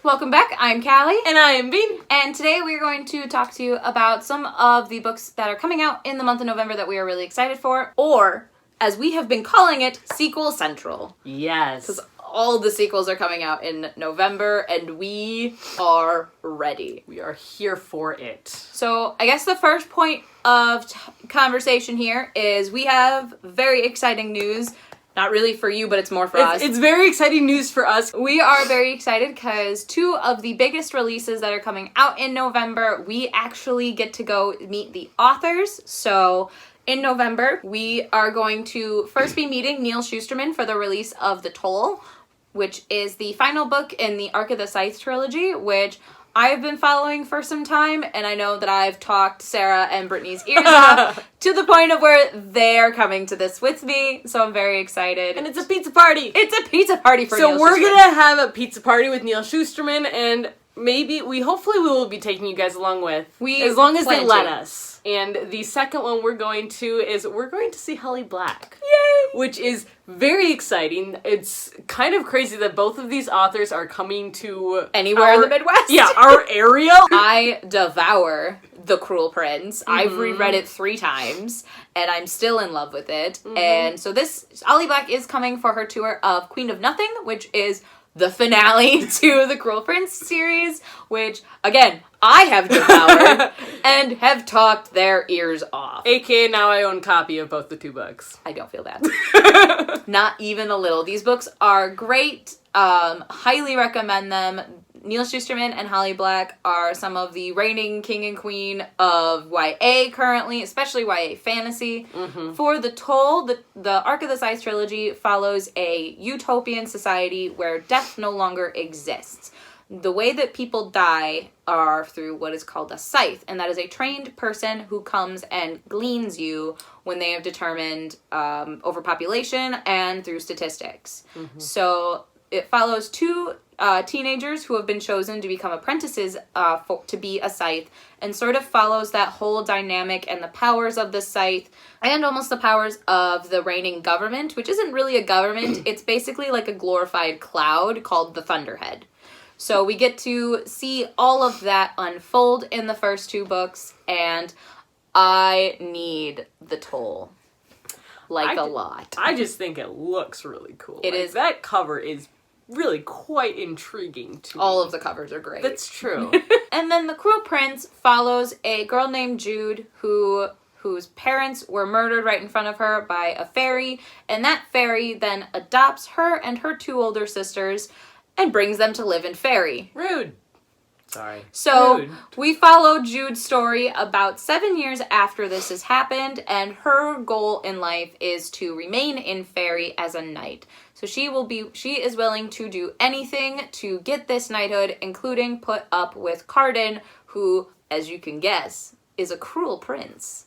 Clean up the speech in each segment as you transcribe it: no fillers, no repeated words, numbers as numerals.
Welcome back, I'm Callie. And I am Bean. And today we're going to talk to you about some of the books that are coming out in the month of November that we are really excited for, or, as we have been calling it, Sequel Central. Yes. Because all the sequels are coming out in November, and we are ready. We are here for it. So, I guess the first point of conversation here is we have very exciting news. Not really for you, but it's more for us. It's very exciting news for us. We are very excited because two of the biggest releases that are coming out in November, we actually get to go meet the authors. So in November, we are going to first be meeting Neal Shusterman for the release of The Toll, which is the final book in the Arc of the Scythe trilogy, which I've been following for some time, and I know that I've talked Sara and Brittany's ears off to the point of where they're coming to this with me, so I'm very excited. And it's a pizza party! It's a pizza party for Neal Shusterman. So we're gonna have a pizza party with Neal Shusterman, and hopefully we will be taking you guys along with, as long as they let us. And the second one we're going to see Holly Black. Yay! Which is very exciting. It's kind of crazy that both of these authors are coming to anywhere in the Midwest. Yeah, our area. I devour The Cruel Prince. I've reread it 3 times, and I'm still in love with it. And so Holly Black is coming for her tour of Queen of Nothing, which is the finale to the Cruel Prince series, which, again, I have devoured and have talked their ears off. AKA now I own a copy of both the 2 books. I don't feel bad. Not even a little. These books are great. Highly recommend them. Neal Shusterman and Holly Black are some of the reigning king and queen of YA currently, especially YA fantasy. For The Toll, the Arc of the Scythe trilogy follows a utopian society where death no longer exists. The way that people die are through what is called a scythe, and that is a trained person who comes and gleans you when they have determined overpopulation and through statistics. So it follows 2 teenagers who have been chosen to become apprentices to be a scythe, and sort of follows that whole dynamic and the powers of the scythe and almost the powers of the reigning government, which isn't really a government. It's basically like a glorified cloud called the Thunderhead. So we get to see all of that unfold in the first 2 books, and I need The Toll. A lot. I just think it looks really cool. It is. That cover is really quite intriguing to me. All of the covers are great. That's true. And then The Cruel Prince follows a girl named Jude whose parents were murdered right in front of her by a fairy, and that fairy then adopts her and her 2 older sisters and brings them to live in fairy. Rude. Sorry. So Rude. we follow Jude's story about 7 years after this has happened, and her goal in life is to remain in fairy as a knight. So she is willing to do anything to get this knighthood, including put up with Kade, who, as you can guess, is a cruel prince.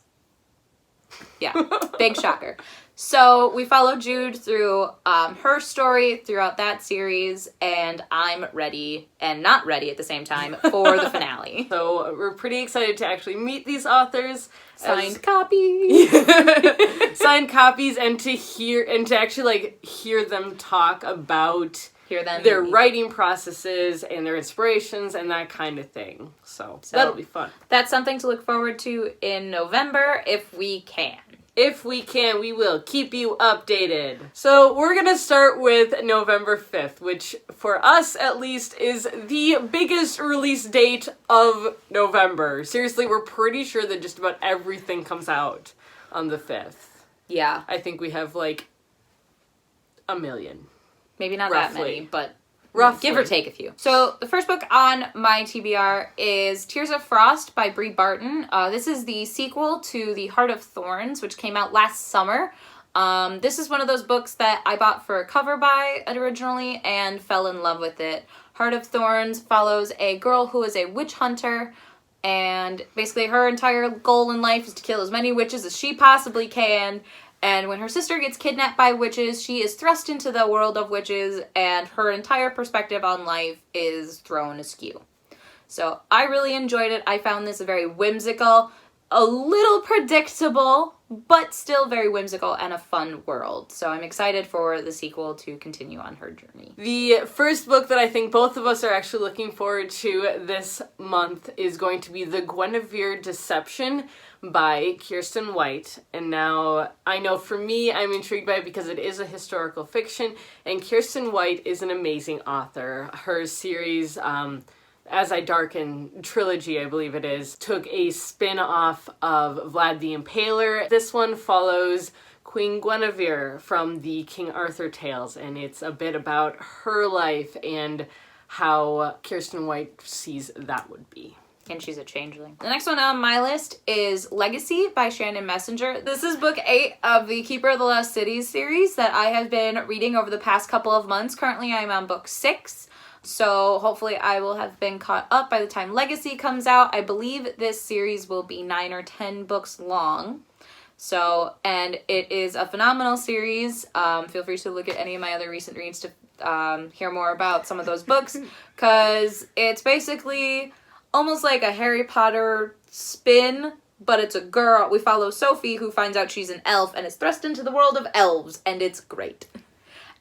Yeah, big shocker. So we follow Jude through her story throughout that series, and I'm ready, and not ready at the same time, for the finale. So we're pretty excited to actually meet these authors. Signed copies. Signed copies, and to actually hear them talk about their writing processes and their inspirations and that kind of thing. So that'll be fun. That's something to look forward to in November if we can. If we can, we will keep you updated. So we're going to start with November 5th, which for us at least is the biggest release date of November. Seriously, we're pretty sure that just about everything comes out on the 5th. Yeah. I think we have like 1 million. Maybe not roughly. that many, but roughly. Give or take a few. So the first book on my TBR is Tears of Frost by Bree Barton. This is the sequel to The Heart of Thorns, which came out last summer. This is one of those books that I bought for a cover buy originally and fell in love with it. Heart of Thorns follows a girl who is a witch hunter, and basically her entire goal in life is to kill as many witches as she possibly can. And when her sister gets kidnapped by witches, she is thrust into the world of witches, and her entire perspective on life is thrown askew. So I really enjoyed it. I found this very whimsical, a little predictable, but still very whimsical and a fun world. So I'm excited for the sequel to continue on her journey. The first book that I think both of us are actually looking forward to this month is going to be The Guinevere Deception by Kiersten White. And now, I know for me, I'm intrigued by it because it is a historical fiction, and Kiersten White is an amazing author. Her series, As I Darken trilogy, I believe it is, took a spin-off of Vlad the Impaler. This one follows Queen Guinevere from the King Arthur tales, and it's a bit about her life and how Kiersten White sees that would be. And she's a changeling. The next one on my list is Legacy by Shannon Messenger. This is book 8 of the Keeper of the Lost Cities series that I have been reading over the past couple of months. Currently, I'm on book 6. So hopefully I will have been caught up by the time Legacy comes out. I believe this series will be 9 or 10 books long. So, and it is a phenomenal series. Feel free to look at any of my other recent reads to hear more about some of those books, because it's basically almost like a Harry Potter spin, but it's a girl. We follow Sophie, who finds out she's an elf and is thrust into the world of elves, and it's great.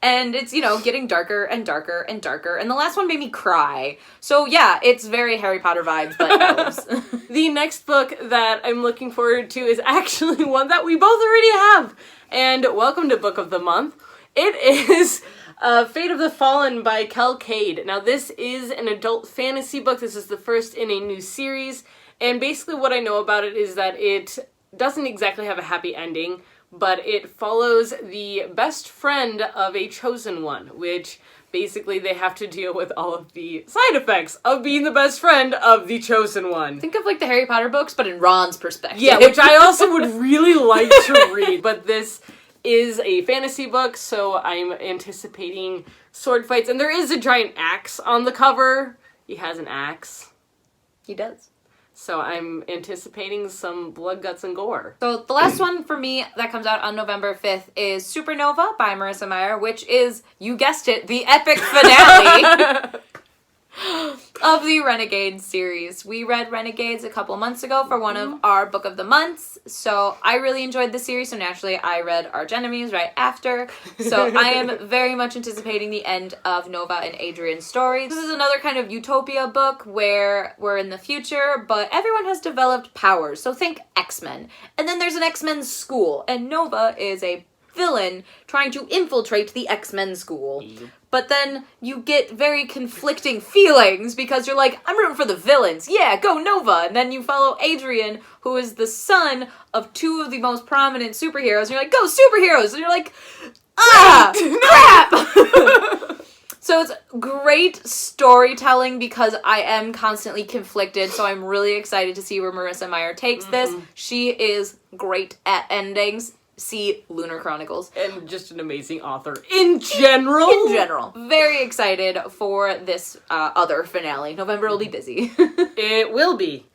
And it's, getting darker and darker and darker. And the last one made me cry. So yeah, it's very Harry Potter vibes, but elves. The next book that I'm looking forward to is actually one that we both already have. And welcome to Book of the Month. It is Fate of the Fallen by Kade. Now this is an adult fantasy book. This is the first in a new series. And basically what I know about it is that it doesn't exactly have a happy ending, but it follows the best friend of a chosen one, which basically they have to deal with all of the side effects of being the best friend of the chosen one. Think of like the Harry Potter books, but in Ron's perspective. Yeah, which I also would really like to read, but this is a fantasy book, so I'm anticipating sword fights, and there is a giant axe on the cover. He has an axe. He does. So I'm anticipating some blood, guts, and gore. So the last one for me that comes out on November 5th is Supernova by Marissa Meyer, which is, you guessed it, the epic finale of the Renegades series. We read Renegades a couple months ago for one of our Book of the Months, so I really enjoyed the series, so naturally I read Arch Enemies right after. So I am very much anticipating the end of Nova and Adrian's story. This is another kind of utopia book where we're in the future, but everyone has developed powers, so think X-Men. And then there's an X-Men school, and Nova is a villain trying to infiltrate the X-Men school. But then you get very conflicting feelings because you're like, I'm rooting for the villains. Yeah, go Nova. And then you follow Adrian, who is the son of 2 of the most prominent superheroes. And you're like, go superheroes. And you're like, crap. So it's great storytelling because I am constantly conflicted. So I'm really excited to see where Marissa Meyer takes this. She is great at endings. See Lunar Chronicles. And just an amazing author in general. In general. Very excited for this other finale. November will be busy. It will be.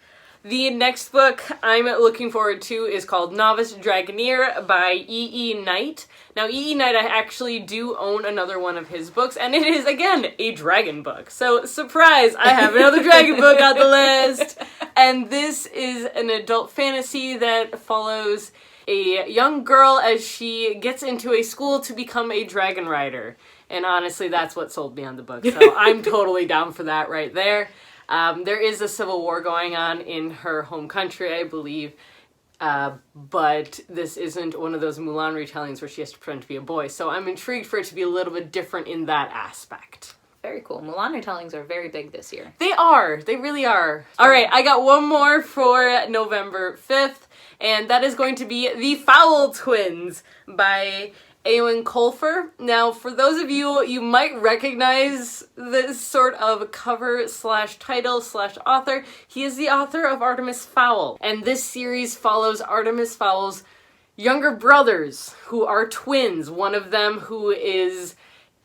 The next book I'm looking forward to is called Novice Dragoneer by E.E. Knight. Now, E.E. Knight, I actually do own another one of his books, and it is, again, a dragon book. So, surprise, I have another dragon book on the list. And this is an adult fantasy that follows a young girl as she gets into a school to become a dragon rider. And honestly, that's what sold me on the book. So I'm totally down for that right there. There is a civil war going on in her home country, I believe. But this isn't one of those Mulan retellings where she has to pretend to be a boy. So I'm intrigued for it to be a little bit different in that aspect. Very cool. Mulan retellings are very big this year. They are. They really are. All right, I got one more for November 5th. And that is going to be The Fowl Twins by Eoin Colfer. Now, for those of you, you might recognize this sort of cover slash title slash author. He is the author of Artemis Fowl. And this series follows Artemis Fowl's younger brothers, who are twins. One of them who is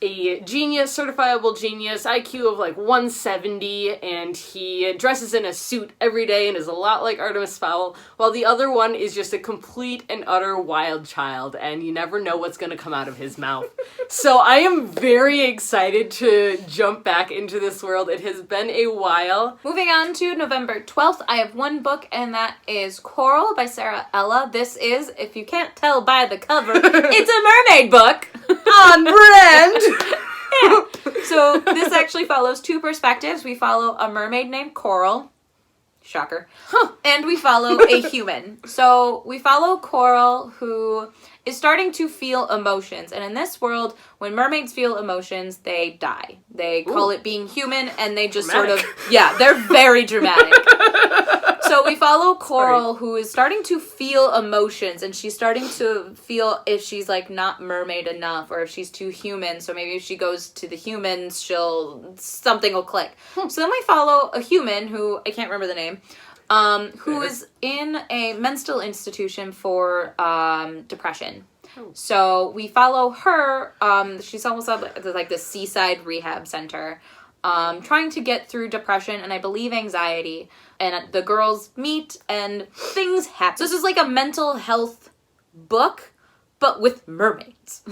a genius, certifiable genius, IQ of like 170, and he dresses in a suit every day and is a lot like Artemis Fowl, while the other one is just a complete and utter wild child, and you never know what's going to come out of his mouth. So I am very excited to jump back into this world. It has been a while. Moving on to November 12th, I have one book, and that is Coral by Sarah Ella. This is, if you can't tell by the cover, it's a mermaid book. On brand! Yeah. So this actually follows two perspectives. We follow a mermaid named Coral. Shocker. And we follow a human. So we follow Coral, who is starting to feel emotions. And in this world, when mermaids feel emotions, they die. They call it being human, and they just dramatic. sort of... Yeah, they're very dramatic. So we follow Coral, who is starting to feel emotions, and she's starting to feel if she's, like, not mermaid enough, or if she's too human. So maybe if she goes to the humans, something will click. So then we follow a human, who, I can't remember the name, who is in a mental institution for depression. So we follow her. She's almost at like the seaside rehab center, trying to get through depression and I believe anxiety. And the girls meet and things happen. So this is like a mental health book, but with mermaids.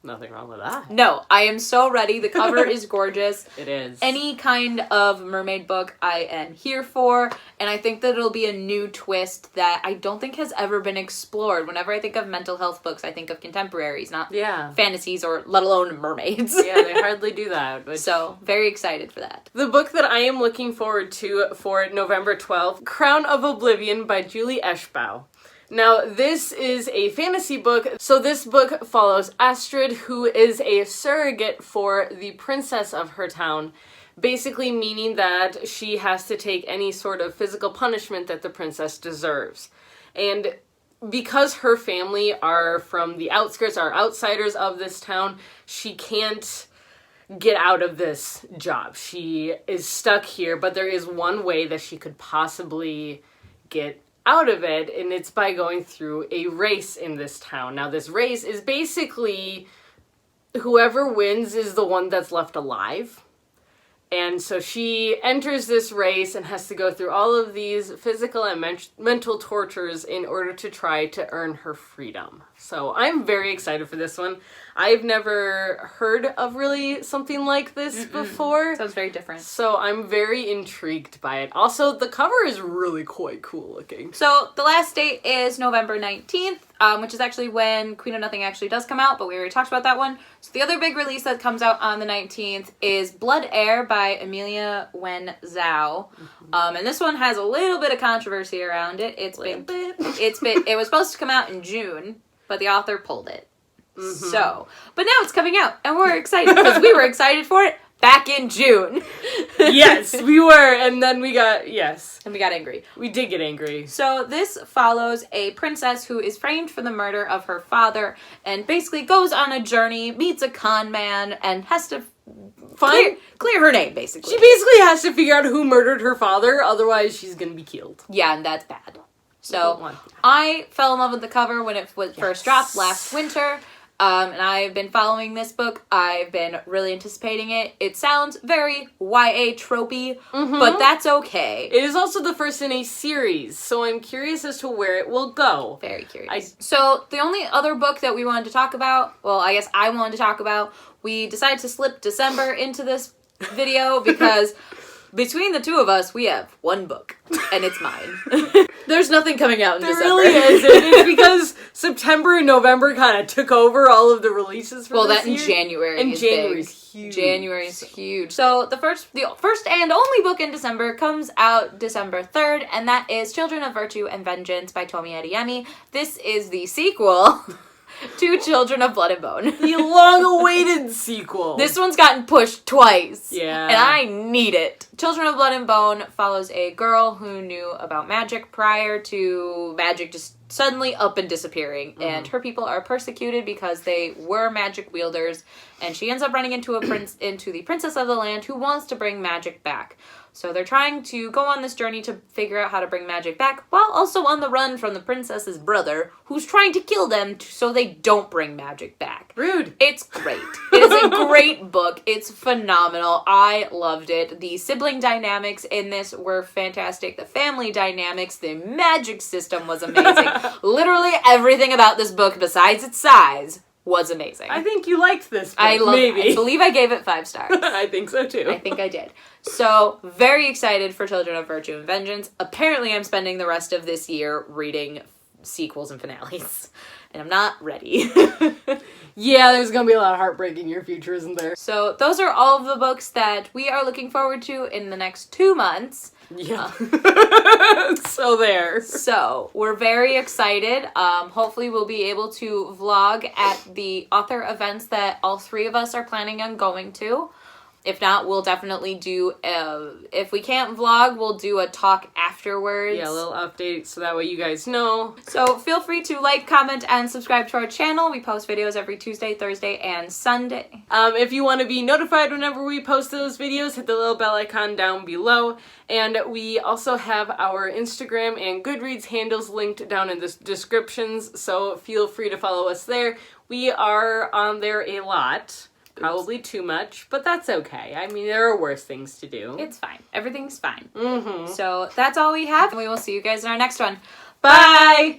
Nothing wrong with that. No, I am so ready. The cover is gorgeous. It is. Any kind of mermaid book I am here for, and I think that it'll be a new twist that I don't think has ever been explored. Whenever I think of mental health books, I think of contemporaries, not fantasies or let alone mermaids. Yeah, they hardly do that. But... So, very excited for that. The book that I am looking forward to for November 12th, Crown of Oblivion by Julie Eshbaugh. Now, this is a fantasy book, so this book follows Astrid, who is a surrogate for the princess of her town, basically meaning that she has to take any sort of physical punishment that the princess deserves. And because her family are from the outskirts, are outsiders of this town, she can't get out of this job. She is stuck here, but there is one way that she could possibly get out of it, and it's by going through a race in this town. Now, this race is basically whoever wins is the one that's left alive. And so she enters this race and has to go through all of these physical and mental tortures in order to try to earn her freedom. So I'm very excited for this one. I've never heard of really something like this before. Sounds very different. So I'm very intrigued by it. Also, the cover is really quite cool looking. So the last date is November 19th, which is actually when Queen of Nothing actually does come out, but we already talked about that one. So the other big release that comes out on the 19th is Blood Heir by Amelie Wen Zhao. And this one has a little bit of controversy around it. It was supposed to come out in June, but the author pulled it. So, but now it's coming out, and we're excited because we were excited for it back in June. Yes, we were, and then we got angry. We did get angry. So this follows a princess who is framed for the murder of her father, and basically goes on a journey, meets a con man, and has to clear her name, basically. She basically has to figure out who murdered her father, otherwise she's gonna be killed. Yeah, and that's bad. So I fell in love with the cover when it was first dropped last winter. And I've been following this book. I've been really anticipating it. It sounds very YA tropey, but that's okay. It is also the first in a series, so I'm curious as to where it will go. Very curious. So the only other book that we wanted to talk about, well, I guess I wanted to talk about, we decided to slip December into this video because between the two of us, we have one book, and it's mine. There's nothing coming out in December. There really isn't. It's because September and November kind of took over all of the releases for this year. In January and is January's big. huge. January's huge. So the first and only book in December comes out December 3rd, and that is Children of Virtue and Vengeance by Tomi Adeyemi. This is the sequel to Children of Blood and Bone. The long-awaited sequel. This one's gotten pushed twice. Yeah. And I need it. Children of Blood and Bone follows a girl who knew about magic prior to magic just suddenly up and disappearing. And her people are persecuted because they were magic wielders. And she ends up running into the princess of the land who wants to bring magic back. So they're trying to go on this journey to figure out how to bring magic back, while also on the run from the princess's brother, who's trying to kill them so they don't bring magic back. Rude. It's great. It is a great book. It's phenomenal. I loved it. The sibling dynamics in this were fantastic. The family dynamics, the magic system was amazing. Literally everything about this book, besides its size, was amazing. I think you liked this book. I believe I gave it 5 stars. I think so too. I think I did. So, very excited for Children of Virtue and Vengeance. Apparently, I'm spending the rest of this year reading sequels and finales. And I'm not ready. Yeah, there's gonna be a lot of heartbreak in your future, isn't there? So, those are all of the books that we are looking forward to in the next 2 months. Yeah. So there. So, we're very excited. Hopefully we'll be able to vlog at the author events that all 3 of us are planning on going to. If not, we'll definitely do, if we can't vlog, we'll do a talk afterwards. Yeah, a little update so that way you guys know. So feel free to like, comment, and subscribe to our channel. We post videos every Tuesday, Thursday, and Sunday. If you want to be notified whenever we post those videos, hit the little bell icon down below. And we also have our Instagram and Goodreads handles linked down in the descriptions, so feel free to follow us there. We are on there a lot. Probably too much, but that's okay. I mean, there are worse things to do. It's fine. Everything's fine. Mm-hmm. So that's all we have, and we will see you guys in our next one. Bye!